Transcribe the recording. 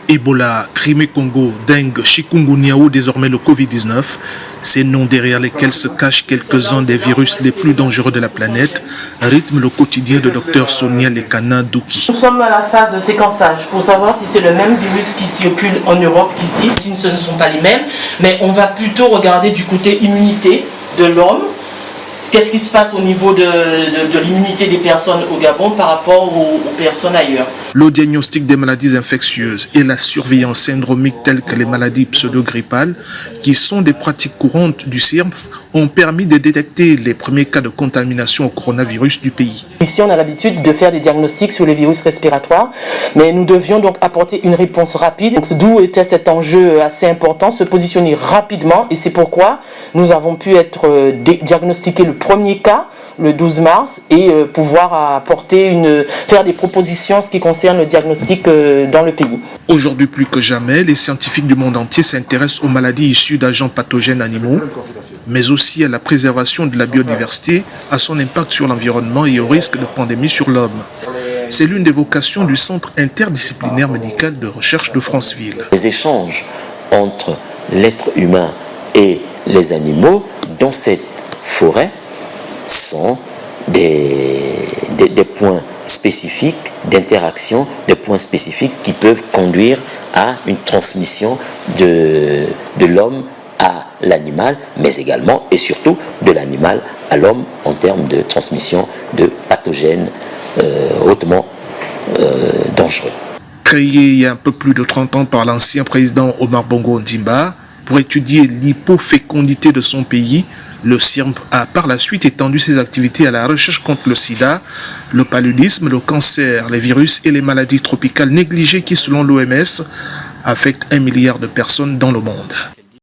Ebola, Crimée-Congo, dengue, chikungunya ou désormais le Covid-19, ces noms derrière lesquels se cachent quelques-uns des virus les plus dangereux de la planète, rythment le quotidien de Dr Sonia Lekana Douki. Nous sommes à la phase de séquençage pour savoir si c'est le même virus qui circule en Europe qu'ici. Si ce ne sont pas les mêmes, mais on va plutôt regarder du côté immunité de l'homme. Qu'est-ce qui se passe au niveau de l'immunité des personnes au Gabon par rapport aux personnes ailleurs? Le diagnostic des maladies infectieuses et la surveillance syndromique telles que les maladies pseudo-grippales, qui sont des pratiques courantes du CIRMF, ont permis de détecter les premiers cas de contamination au coronavirus du pays. Ici, on a l'habitude de faire des diagnostics sur les virus respiratoires, mais nous devions donc apporter une réponse rapide. D'où était cet enjeu assez important, se positionner rapidement, et c'est pourquoi nous avons pu être diagnostiquer le premier cas le 12 mars et pouvoir faire des propositions en ce qui concerne le diagnostic dans le pays. Aujourd'hui plus que jamais, les scientifiques du monde entier s'intéressent aux maladies issues d'agents pathogènes animaux, mais aussi à la préservation de la biodiversité, à son impact sur l'environnement et au risque de pandémie sur l'homme. C'est l'une des vocations du Centre interdisciplinaire médical de recherche de Franceville. Les échanges entre l'être humain et les animaux dans cette forêt sont des points spécifiques d'interaction, des points spécifiques qui peuvent conduire à une transmission de l'homme à l'animal, mais également et surtout de l'animal à l'homme en termes de transmission de pathogènes hautement dangereux. Créé il y a un peu plus de 30 ans par l'ancien président Omar Bongo Ondimba pour étudier l'hypofécondité de son pays, le CIRMF a par la suite étendu ses activités à la recherche contre le sida, le paludisme, le cancer, les virus et les maladies tropicales négligées qui, selon l'OMS, affectent 1 milliard de personnes dans le monde.